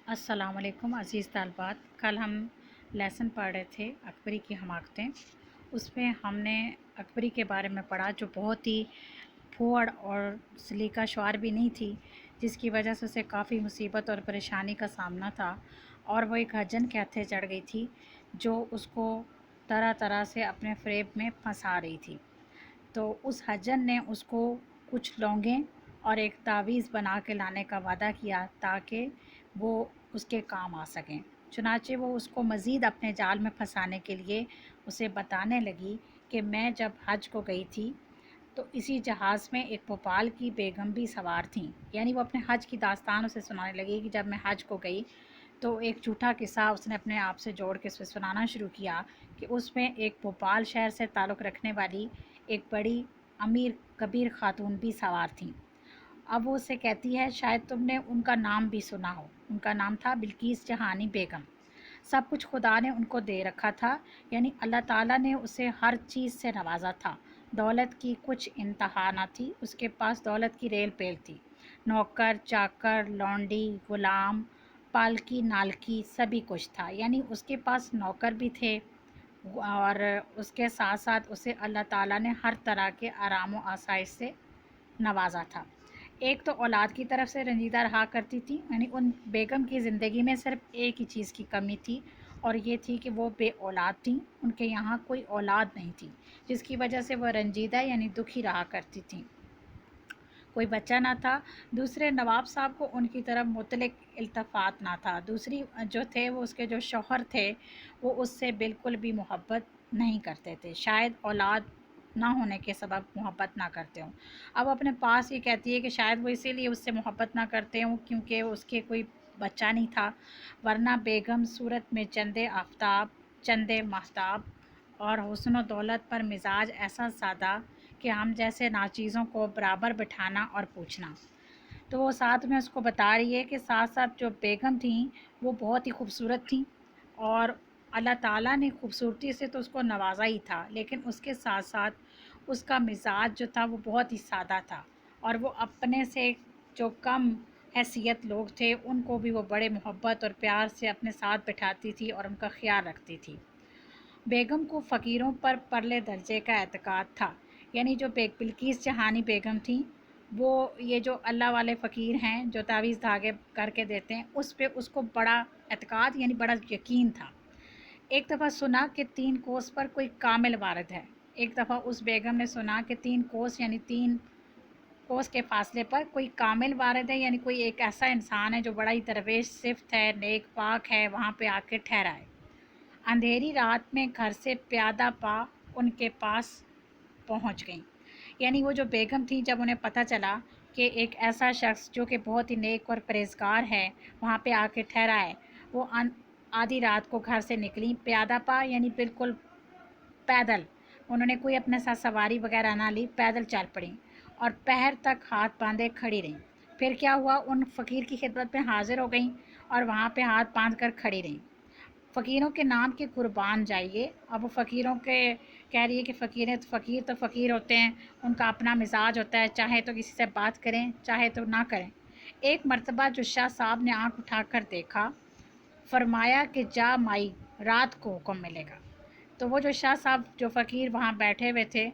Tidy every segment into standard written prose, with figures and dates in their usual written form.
अस्सलाम वालेकुम अज़ीज़ तालबात। कल हम लेसन पढ़ रहे थे अकबरी की हमाकतें। उसमें हमने अकबरी के बारे में पढ़ा जो बहुत ही फूहड़ और सलीका शुआर भी नहीं थी, जिसकी वजह से उसे काफ़ी मुसीबत और परेशानी का सामना था। और वो एक हजन के हत्थे चढ़ गई थी जो उसको तरह तरह से अपने फ़रेब में फंसा रही थी। तो उस हजन ने उसको कुछ लौंगें और एक तावीज़ बना के लाने का वादा किया ताकि वो उसके काम आ सकें। चुनाचे वो उसको मज़ीद अपने जाल में फंसाने के लिए उसे बताने लगी कि मैं जब हज को गई थी तो इसी जहाज़ में एक भोपाल की बेगम भी सवार थीं। यानी वो अपने हज की दास्तान उसे सुनाने लगी कि जब मैं हज को गई तो एक झूठा किस्सा उसने अपने आप से जोड़ के उसे सुनाना शुरू किया कि उसमें एक भोपाल शहर से ताल्लुक़ रखने वाली एक बड़ी अमीर कबीर खातून भी सवार थीं। अब वो उससे कहती है शायद तुमने उनका नाम भी सुना हो। उनका नाम था बिल्किस जहानी बेगम। सब कुछ खुदा ने उनको दे रखा था, यानी अल्लाह ताला ने उसे हर चीज़ से नवाजा था। दौलत की कुछ इंतहा न थी, उसके पास दौलत की रेल पेल थी। नौकर चाकर लौंडी गुलाम पालकी नालकी सभी कुछ था, यानी उसके पास नौकर भी थे और उसके साथ साथ उसे अल्लाह ताला ने हर तरह के आराम व आसाइश से नवाजा था। एक तो औलाद की तरफ से रंजीदा रहा करती थी, यानी उन बेगम की ज़िंदगी में सिर्फ एक ही चीज़ की कमी थी और ये थी कि वो बे औलाद थी। उनके यहाँ कोई औलाद नहीं थी, जिसकी वजह से वह रंजीदा यानी दुखी रहा करती थी। कोई बच्चा ना था। दूसरे नवाब साहब को उनकी तरफ मुतलक इल्तफ़ात ना था। दूसरी जो थे वो उसके जो शौहर थे वो उससे बिल्कुल भी मोहब्बत नहीं करते थे, शायद औलाद ना होने के सबब मोहब्बत ना करते हों। अब अपने पास ये कहती है कि शायद वो इसीलिए उससे मोहब्बत ना करते हों क्योंकि उसके कोई बच्चा नहीं था, वरना बेगम सूरत में चंदे आफ्ताब चंदे महताब और हुस्न व दौलत पर मिजाज ऐसा सादा कि हम जैसे नाचीज़ों को बराबर बिठाना और पूछना। तो वो साथ में उसको बता रही है कि साथ साथ जो बेगम थी वो बहुत ही खूबसूरत थी और अल्लाह ताला ने खूबसूरती से तो उसको नवाजा ही था, लेकिन उसके साथ साथ उसका मिजाज जो था वो बहुत ही सादा था और वो अपने से जो कम हैसियत लोग थे उनको भी वो बड़े मोहब्बत और प्यार से अपने साथ बिठाती थी और उनका ख्याल रखती थी। बेगम को फ़कीरों पर परले दर्जे का एतकाद था, यानी जो बिल्किस जहानी बेगम थी वो ये जो अल्लाह वाले फ़कीर हैं जो तावीज़ धागे करके देते हैं उस पे उसको बड़ा एतकाद यानी बड़ा यकीन था। एक दफ़ा सुना कि 3 कोस पर कोई कामिल वारिद है। एक दफ़ा उस बेगम ने सुना कि 3 कोस यानी 3 कोस के फासले पर कोई कामिल वारिद है, यानी कोई एक ऐसा इंसान है जो बड़ा ही दरवेश सिफ्त है, नेक पाक है, वहाँ पे आके ठहरा है। अंधेरी रात में घर से प्यादा पा उनके पास पहुंच गईं। यानी वो जो बेगम थी जब उन्हें पता चला कि एक ऐसा शख्स जो कि बहुत ही नेक और परहेज़गार है वहाँ पे आके ठहरा है, वो आधी रात को घर से निकली प्यादा पा यानी बिल्कुल पैदल। उन्होंने कोई अपने साथ सवारी वगैरह ना ली, पैदल चल पड़ी और पहर तक हाथ बांधे खड़ी रहीं। फिर क्या हुआ, उन फ़कीर की खिदमत में हाजिर हो गईं और वहाँ पे हाथ बांध कर खड़ी रहीं। फ़कीरों के नाम के कुर्बान जाइए। अब वो फ़कीरों के कह रही है कि फ़कीर तो फ़कीर होते हैं, उनका अपना मिजाज होता है, चाहे तो किसी से बात करें चाहे तो ना करें। एक मर्तबा जो शाह साहब ने आंख उठाकर देखा, फरमाया कि जा माई, रात को हुक्म मिलेगा। तो वो जो शाह साहब जो फ़कीर वहाँ बैठे हुए थे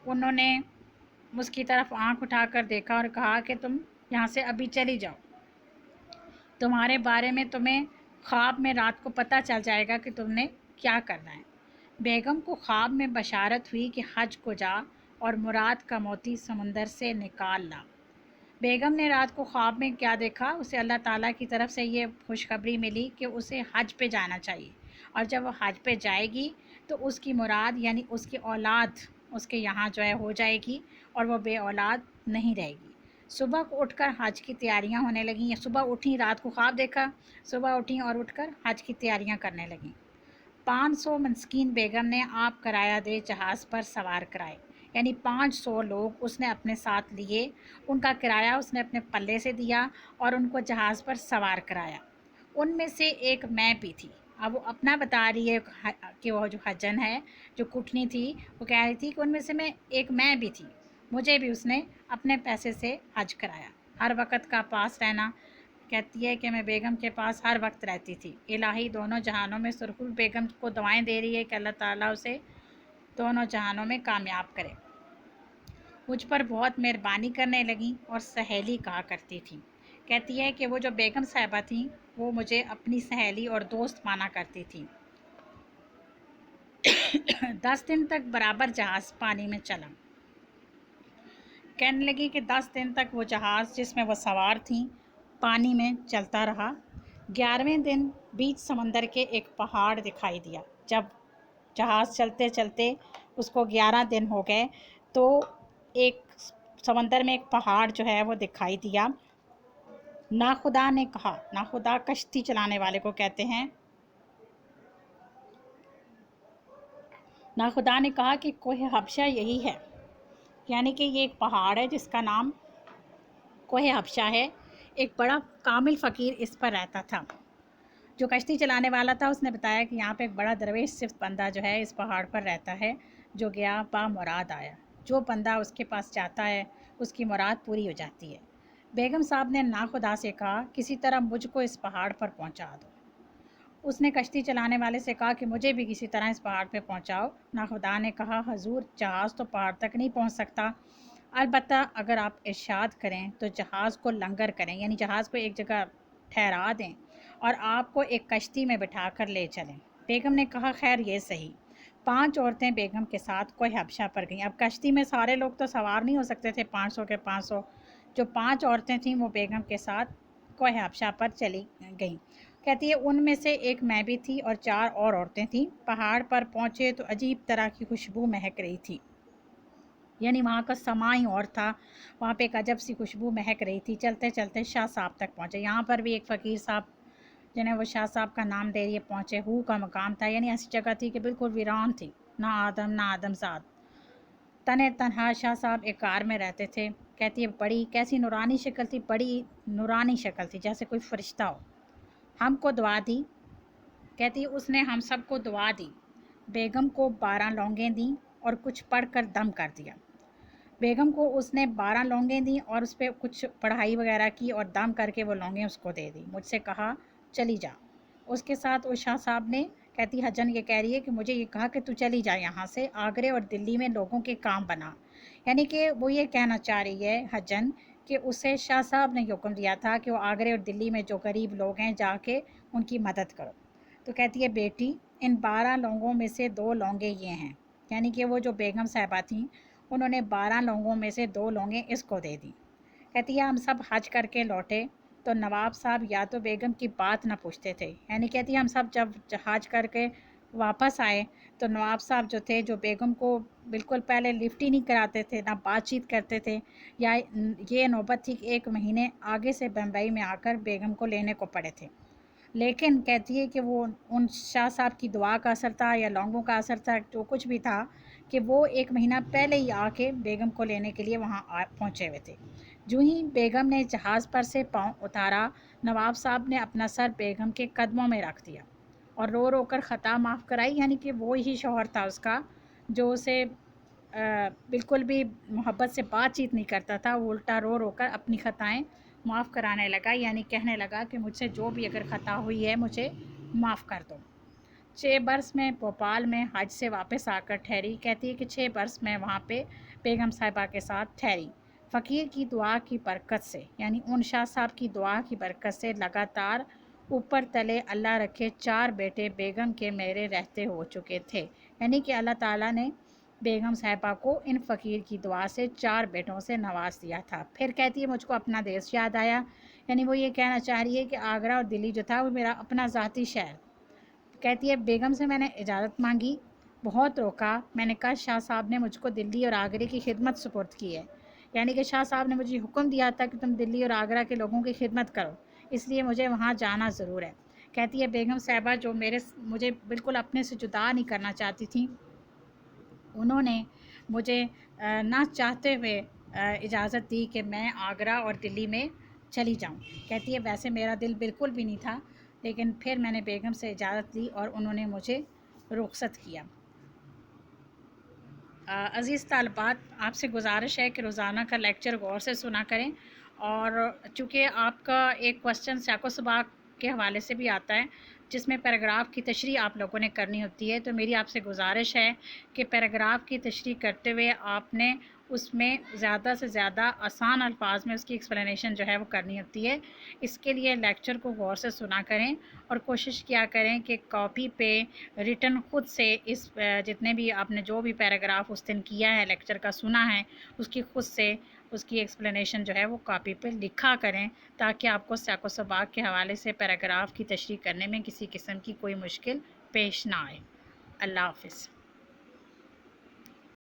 उन्होंने उसकी तरफ आंख उठाकर देखा और कहा कि तुम यहाँ से अभी चली जाओ, तुम्हारे बारे में तुम्हें ख्वाब में रात को पता चल जाएगा कि तुमने क्या करना है। बेगम को ख्वाब में बशारत हुई कि हज को जा और मुराद का मोती समुंदर से निकाल ला। बेगम ने रात को ख्वाब में क्या देखा, उसे अल्लाह ताला की तरफ से ये खुशखबरी मिली कि उसे हज पे जाना चाहिए और जब वो हज पे जाएगी तो उसकी मुराद यानी उसकी औलाद उसके यहाँ जो है हो जाएगी और वो बे औलाद नहीं रहेगी। सुबह को उठकर हज की तैयारियां होने लगीं, या सुबह उठी, रात को ख्वाब देखा, सुबह उठी और उठकर हज की तैयारियां करने लगीं। 500 मस्कीन बेगम ने आप किराया दे जहाज़ पर सवार कराए, यानी 500 लोग उसने अपने साथ लिए, उनका किराया उसने अपने पल्ले से दिया और उनको जहाज़ पर सवार कराया। उनमें से एक मैं भी थी। अब वो अपना बता रही है कि वो जो हजन है जो कुटनी थी वो कह रही थी कि उनमें से मैं भी थी, मुझे भी उसने अपने पैसे से हज कराया। हर वक्त का पास रहना, कहती है कि मैं बेगम के पास हर वक्त रहती थी। इलाही दोनों जहानों में सुरखुल बेगम को दुआएं दे रही है कि अल्लाह ताला उसे दोनों जहानों में कामयाब करे। मुझ पर बहुत मेहरबानी करने लगी और सहेली कहा करती थी। कहती है कि वो जो बेगम साहिबा थी वो मुझे अपनी सहेली और दोस्त माना करती थी। 10 दिन तक बराबर जहाज़ पानी में चला। कहने लगी कि 10 दिन तक वो जहाज़ जिसमें वो सवार थी पानी में चलता रहा। 11वें दिन बीच समंदर के एक पहाड़ दिखाई दिया। जब जहाज़ चलते चलते उसको 11 दिन हो गए तो एक समंदर में एक पहाड़ जो है वो दिखाई दिया। नाखुदा ने कहा, नाखुदा कश्ती चलाने वाले को कहते हैं, नाखुदा ने कहा कि कोह हबशा यही है, यानी कि ये एक पहाड़ है जिसका नाम कोह हबशा है। एक बड़ा कामिल फ़कीर इस पर रहता था। जो कश्ती चलाने वाला था उसने बताया कि यहाँ पे एक बड़ा दरवेश सिर्फ बंदा जो है इस पहाड़ पर रहता है, जो गया बा मुराद आया। जो बंदा उसके पास जाता है उसकी मुराद पूरी हो जाती है। बेगम साहब ने नाखुदा से कहा, किसी तरह मुझको इस पहाड़ पर पहुँचा दो। उसने कश्ती चलाने वाले से कहा कि मुझे भी किसी तरह इस पहाड़ पे पहुंचाओ। नाखुदा ने कहा, हजूर जहाज़ तो पहाड़ तक नहीं पहुंच सकता, अलबत्ता अगर आप इरशाद करें तो जहाज़ को लंगर करें, यानी जहाज़ को एक जगह ठहरा दें और आपको एक कश्ती में बिठा कर ले चलें। बेगम ने कहा, खैर ये सही। 5 औरतें बेगम के साथ कोह हबशा पर गईं। अब कश्ती में सारे लोग तो सवार नहीं हो सकते थे, 500 के 500। जो 5 औरतें थीं वो बेगम के साथ कोह हबशा पर चली गईं। कहती है उनमें से एक मैं भी थी और 4 और औरतें थीं। पहाड़ पर पहुँचे तो अजीब तरह की खुशबू महक रही थी, यानी वहाँ का समा ही और था। वहाँ पे एक अजब सी खुशबू महक रही थी। चलते चलते शाह साहब तक पहुँचे। यहाँ पर भी एक फ़कीर साहब जिन्हें वो शाह साहब का नाम दे रही है पहुँचे। हू का मकाम था, यानी ऐसी जगह थी कि बिल्कुल वीरान थी, ना आदमजाद। तने तनहा शाह साहब एक कार में रहते थे। कहती है बड़ी कैसी नूरानी शक्ल थी, बड़ी नूरानी शक्ल थी, जैसे कोई फरिश्ता हो। हमको दुआ दी। कहती है उसने हम सबको दुआ दी। बेगम को 12 लौंगें दी और कुछ पढ़कर दम कर दिया। बेगम को उसने 12 लौंगें दी और उस पर कुछ पढ़ाई वगैरह की और दम करके वो लौंगें उसको दे दी। मुझसे कहा चली जा। उसके साथ उस शाह साहब ने, कहती हजन ये कह रही है कि मुझे ये कहा कि तू चली जा यहाँ से, आगरे और दिल्ली में लोगों के काम बना। यानी कि वो ये कहना चाह रही है हजन कि उसे शाह साहब ने हुक्म दिया था कि वो आगरे और दिल्ली में जो गरीब लोग हैं जाके उनकी मदद करो। तो कहती है बेटी इन 12 लौंगों में से 2 लौंगे ये हैं, यानी कि वो जो बेगम साहिबा थी उन्होंने 12 लौंगों में से 2 लौंगे इसको दे दी। कहती है हम सब हज करके लौटे तो नवाब साहब या तो बेगम की बात ना पूछते थे, यानी कहती है हम सब जब हज करके वापस आए तो नवाब साहब जो थे, जो बेगम को बिल्कुल पहले लिफ्ट ही नहीं कराते थे, ना बातचीत करते थे, या ये नौबत थी कि 1 महीने आगे से बम्बई में आकर बेगम को लेने को पड़े थे। लेकिन कहती है कि वो उन शाह साहब की दुआ का असर था या लौंगों का असर था, जो कुछ भी था, कि वो 1 महीना पहले ही आके बेगम को लेने के लिए वहाँ पहुँचे हुए थे। जो ही बेगम ने जहाज़ पर से पाँव उतारा, नवाब साहब ने अपना सर बेगम के कदमों में रख दिया और रो रो कर ख़ता माफ़ कराई। यानी कि वो ही शौहर था उसका जो उसे बिल्कुल भी मोहब्बत से बातचीत नहीं करता था, वो उल्टा रो रो कर अपनी ख़ताएँ माफ़ कराने लगा, यानी कहने लगा कि मुझसे जो भी अगर ख़ता हुई है मुझे माफ़ कर दो। 6 बरस में भोपाल में हज से वापस आकर ठहरी। कहती है कि 6 बरस में वहाँ पे बेगम साहिबा के साथ ठहरी। फ़कीर की दुआ की बरकत से, यानी उन शाह साहब की दुआ की बरकत से लगातार ऊपर तले अल्लाह रखे 4 बेटे बेगम के मेरे रहते हो चुके थे। यानी कि अल्लाह ताला ने बेगम साहिबा को इन फ़कीर की दुआ से 4 बेटों से नवाज दिया था। फिर कहती है मुझको अपना देश याद आया, यानी वो ये कहना चाह रही है कि आगरा और दिल्ली जो था वो मेरा अपना ज़ाती शहर। कहती है बेगम से मैंने इजाज़त मांगी, बहुत रोका। मैंने कहा शाह साहब ने मुझको दिल्ली और आगरे की खिदमत सुपुर्द की है, यानी कि शाह साहब ने मुझे हुक्म दिया था कि तुम दिल्ली और आगरा के लोगों की खिदमत करो, इसलिए मुझे वहाँ जाना ज़रूर है। कहती है बेगम साहिबा जो मुझे बिल्कुल अपने से जुदा नहीं करना चाहती थी, उन्होंने मुझे ना चाहते हुए इजाज़त दी कि मैं आगरा और दिल्ली में चली जाऊं। कहती है वैसे मेरा दिल बिल्कुल भी नहीं था, लेकिन फिर मैंने बेगम से इजाज़त ली और उन्होंने मुझे रुखसत किया। अज़ीज़ तालिबात, आपसे गुजारिश है कि रोज़ाना का लेक्चर गौर से सुना करें اور چونکہ آپ کا ایک کوسچن سیاق و سباق کے حوالے سے بھی آتا ہے جس میں پیراگراف کی تشریح آپ لوگوں نے کرنی ہوتی ہے، تو میری آپ سے گزارش ہے کہ پیراگراف کی تشریح کرتے ہوئے آپ نے اس میں زیادہ سے زیادہ آسان الفاظ میں اس کی ایکسپلینیشن جو ہے وہ کرنی ہوتی ہے۔ اس کے لیے لیکچر کو غور سے سنا کریں اور کوشش کیا کریں کہ کاپی پہ ریٹن خود سے اس جتنے بھی آپ نے جو بھی پیراگراف اس دن کیا ہے، لیکچر کا سنا ہے، اس کی خود سے اس کی ایکسپلینیشن جو ہے وہ کاپی پہ لکھا کریں، تاکہ آپ کو سیاق و سباق کے حوالے سے پیراگراف کی تشریح کرنے میں کسی قسم کی کوئی مشکل پیش نہ آئے۔ اللہ حافظ۔